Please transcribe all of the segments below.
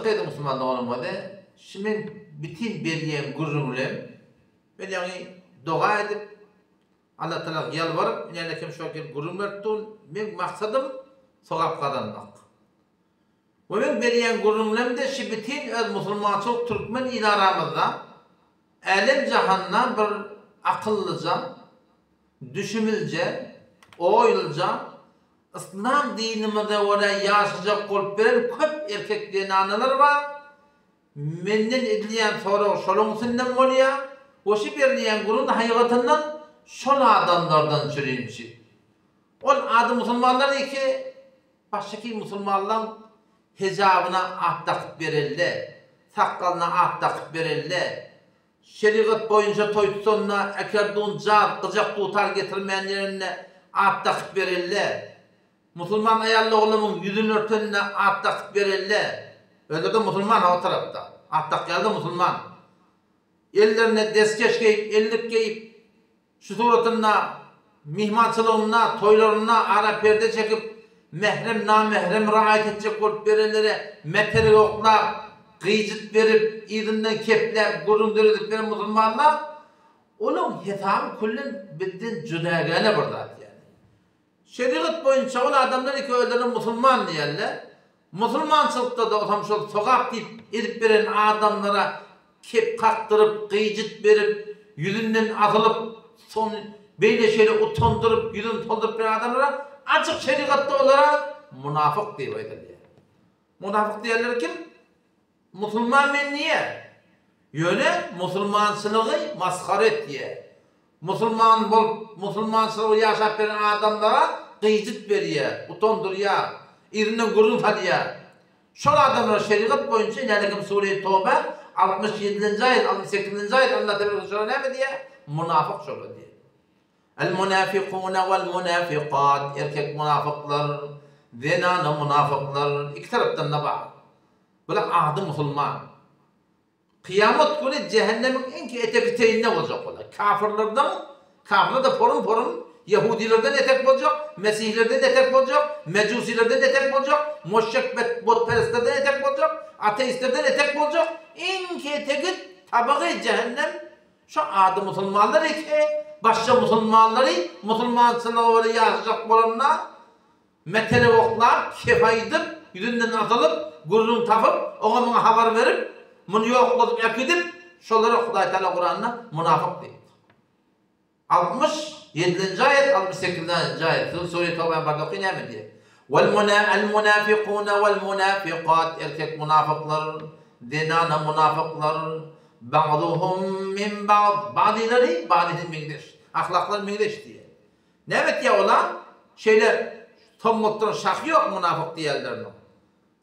dedi Müslümanlar olamadı. Şimdi bütün beriyen gurrunlem ben yani dua edip Allah Teala yalvarıp yani kim şöyle gurrunlar tun men maksadım sogap kazanmak. Ve men beriyen gurrunlemde şu bütün öz Müslümançılık Türkmen idaramızda alem cahanna bir akıllıca, düşünülce, oyulca İslam dinimizde orada yaşayacak olup veren köp erkeklerin analar var. Menden edilen sonra şolun sünnen oluyor. O şu berliyen gurun hayatından şol adamlardan çürüyünçü. O adı Müslümanlar ki baştaki Müslümanlar hicabına at takıp verirler. Sakkalına at takıp verirler. Şeriat boyunca toy tutanına ekerduğun car, kıcak tutar getirmeyenlerine at takıp verirler. Müslüman ayarlı oğlumun yüzünün örtününe at takıp verirler. Öyle de Müslüman o tarafta. At tak geldi Müslüman. Ellerine deskeç giyip, ellik giyip, şu suratına, mihmançılığına, toylarına ara perde çekip, mehrem namehrem rahat edecek olup verirlere meteri yoklar, gıycıt verip, izinden kepler, gurunduruduk veren Müslümanlar, onun hitabı kullin bildiğin cüdagane burada. Şeriat boyunca o adamlar ki öldürün Müslüman diyorlar. Müslümançılıkta da tam şu sokak deyip edip veren adamlara kep kaktırıp, gıycıt verip, yüzünden atılıp, son böyle şeyle utandırıp, yüzünü toldurup veren adamlara açık şeriatta olarak münafık diye bayılıyor. Münafık diyorlar kim? Müslüman men niye? Yöne Müslümançılığı maskaret diye. Müslümançılığı yaşap veren adamlara gıycıt veriyor, utandırıyor, irinden gurun falıyor. Şol adamlar şeriat boyunca Nelekim Sure-i Tevbe 67. ayet, 68. ayet Allah Teala şöyle ne diye? Münafık şöyle diye. El-munafikûne vel-munafikat, erkek münafıklar, zinanı münafıklar, iki taraftan da var. Böyle ahdı Müslüman. Kıyamet günü cehennemin en ki etek-eteğinde olacak ola. Kafirler de porun Yahudilerden etek olacak, Mesihlerden etek olacak, Mecusilerden etek olacak, Moşşek botperestlerden etek olacak, ateistlerden etek olacak. En ki eteki tabağı cehennem şu adı Müslümanlar ki başka Müslümanları Müslümançılığı yaşayacak olanlar metele oklar, kefaydıp, yüzünden atılıp, gururunu tapıp, ona haber verip, bunu yokladıp yakidip, şolara Huday Teala Kur'an'ına münafık deyip. 67. ayet, 68. ayet. Sure-i Tevbe'nin barda okuyun hemen diye. El-munafiqûne vel-munafiqat, erkek münafıklar, dinana münafıklar, ba'duhum min ba'd, ba'dinin mingdeş. Ahlaklar mingdeş diye. Ne evet ya olan? Şeyler, tommuttan şak yok münafık diyorlarına.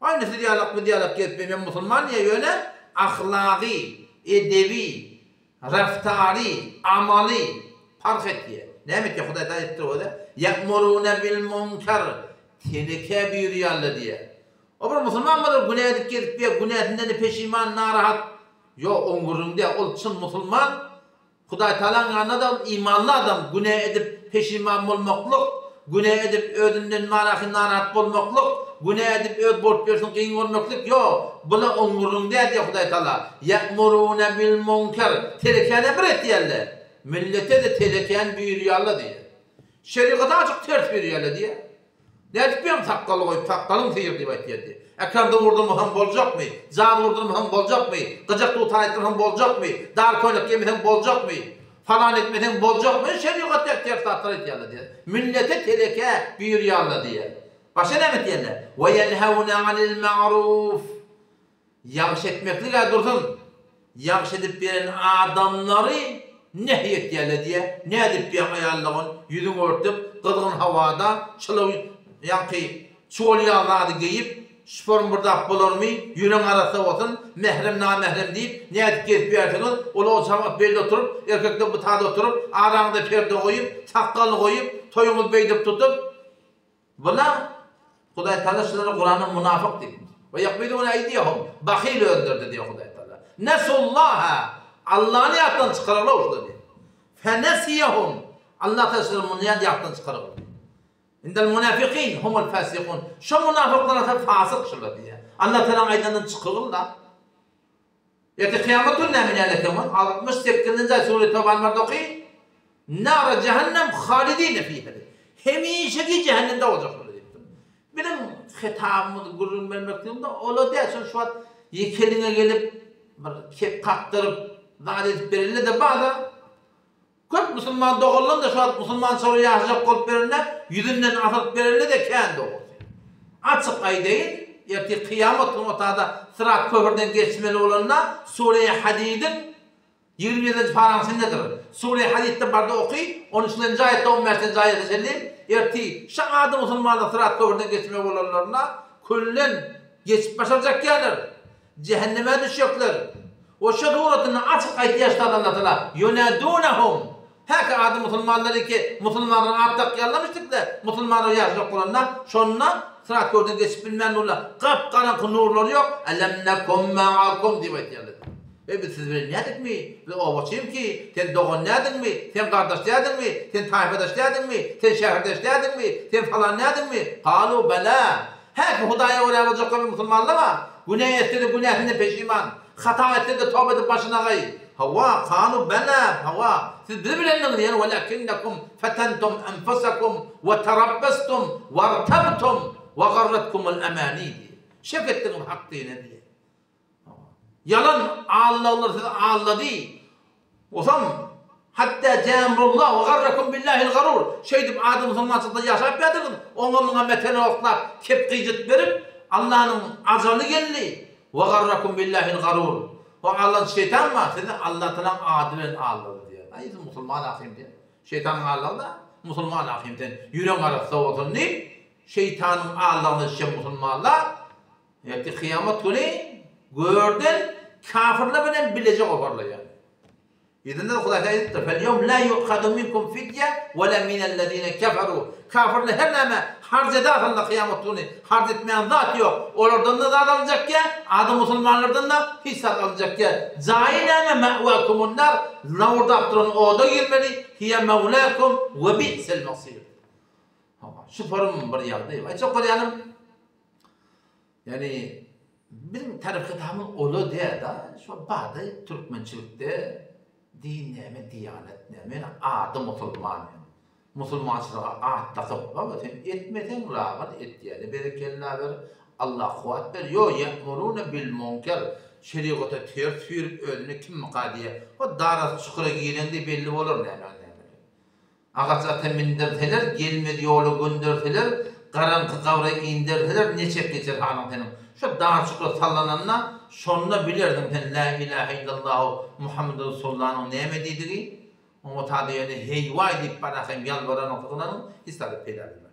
Aynısı diyalog gelip ben Müslüman diye yöne ahlaki, edebi, raftari, amali fark et diye. Ne demek ya Huday Teala etti orada? Ya'murûne bil munkar, teneke buyuruyorlar diye. O bir Müslüman mıdır? Günah edip gelip bir günahından peşiman, narahat. Yok onurun diye, ol için Müslüman. Huday Teala'nın yanına da imanlı adam. Günah edip peşiman olmakluk, günah edip ödünden narahat olmakluk, günah edip öd bolup versin kıyın olmakluk. Yok. Buna onurun diye Huday Teala. Ya'murûne bil munkar, terekene bir et diyorlar. Millete de teleken buyuruyorlar diye. Şeriata açık ters buyuruyorlar diye. Ne etmiyorum takkalı koyup takkalın seyir diye. Ekranda vurdum hem bolacak mı? Zar vurdum hem bolacak mı? Gıcak tutar ettim hem bolacak mı? Dar koynak yemin bolacak mı? Falan etmeden bolacak mı? Şeriata ters tatlar ediyorlar diye. Millete teleke buyuruyorlar diye. Başka ne mi diyorlar? Ve yenhevne anil ma'ruf. Yağış etmekle dursun. Yağış edip veren adamları nehyet yerle diye, ne edip bir ayarlığın, yüzünü örtüp, kızgın havada, çılığı yankı, çoğul yağladı giyip, sporun burada bulur mu, yüreğin arası olsun, mehrem namehrem deyip, ne edip gezip bir ertekin, o zaman belli oturup, erkekte bu tadı oturup, arağında perde koyup, sakkalı koyup, toyumuz beydip tutup, buna, Huday Teala şunları Kur'an'ın münafık deyip, ve yakbidûne eydiyahum, bakil öldürdü diyor Huday Teala. Nesullâhe, Allah'ın yattan çıkarırlar orada diye. Fenesiyahum. Allah Teala'nın yattan çıkarırlar. İndel münafikin humul fasikun. Şu münafıklara da fasık şurada diye. Allah Teala aydandan çıkılır da. Yeti kıyametun ne minellekemun 68. Sure Tevbe'nin barda okuyun. Nara cehennem halidine fiha. Hemişeki cehennemde olacaklar deyip. Benim hitabımı gururun vermekliğimde ola dersin şu an yekeline gelip kep kaktırıp davet edip verirler de bağda köp Müslüman doğulun da şu an Müslüman soru yaşayacak kolup verirler yüzünden atılıp verirler de kendi olur. Açık ay değil, yeti kıyamet notada sırat köprüden geçmeli olanlar Sure-i Hadid'in 27. paragrafındadır. Sure-i Hadid'de barda okuy, 13. ayette 15. ayette söyleyeyim. Erti, şahadı Müslümanlar sırat köprüden geçmeli olanlarına küllen geçip başaracak gelir. Cehenneme düşecekler. O şeduratını açık ayet yaştan anlatılar. Yunadunahum. Heka adı Müslümanları ki Müslümanların attak yallamıştık da Müslümanları yaşayacak olanlar şonuna sırat köprüden geçip bilmeyen nurlar. Kapkaranlık nurları yok. Elemnekum ma'akum diye ayet biz siz bilmedik mi? O bakayım ki sen doğun nedin mi? Sen kardeş dedin mi? Sen tayfadaş dedin mi? Sen şehirdaş dedin mi? Sen falan dedin mi? Kalu bela. Hep Hudaya oraya olacak bir Müslümanlar var. Günah etti de günahını peşiman. Hata etti de tövbe edip başına gay. Hava kalu bela. Hava. Siz birbirlerinin yani velakinnekum fetentum enfusakum ve terabbestum ve ertabtum ve garretkumul emani diye. Şek ettiniz hak dine diye. Yalan ağlarlar size ağladı. O zaman hatta cemrullah ve garrakum billahil garur. Şeydip adı Müslümançılıkta yaşayıp yadırın. Onunla meteni oklar kep kıycıt verip Allah'ın azarlı geldi. Ve garrakum billahil garur. O Allah'ın şeytan var. Size Allah'tan adilen ağladı diyor. Ayet Müslüman akım diyor. Şeytanın ağladı da Müslüman akımdan. Yüren arası oturun değil. Şeytanın ağlarını şişen Müslümanlar. Yakti kıyamet günü gördün. Kafirler bilen bilecek oparlar yani. İzinde de Kuday Teala "Fel-yevm la yu'khadu minkum fidye ve la minellezine keferu." Kafirler her neme harc edersen de kıyamet günü harc etmeyen zat yok. Oradan da zat alacak ya, adı Müslümanlardan da hissat alacak ya. Zaine me'vakumun nar. Orada aptırın oda girmeli. Hiye mevlakum ve bi'sel masir. Şu forum bir yerde. Çok kolayalım. Yani bizim tarafı tamam olu diye da şu bazı Türkmençilikte din neme, diyanet neme, adı Müslüman. Müslümançılığa adı takıp ama sen etmeden rağmen et yani. Berekeller ver, Allah kuvvet ver. Yo ye'murune bil munker. Şeriata ters yürüp önüne kim mukadiye. O darat çukura giyilendi belli olur neme. Ağaçta temindirteler, gelmedi yolu gönderteler, karanlık kavra indirteler, ne çek geçer hanım tenim. Şu dağ çukura sallananla şonuna bilirdim sen la ilahe illallah Muhammed Resulullah'ın nemediydi ki o tadı yani heyva edip bana hem yalvaran okuduğunun istadı peyderler.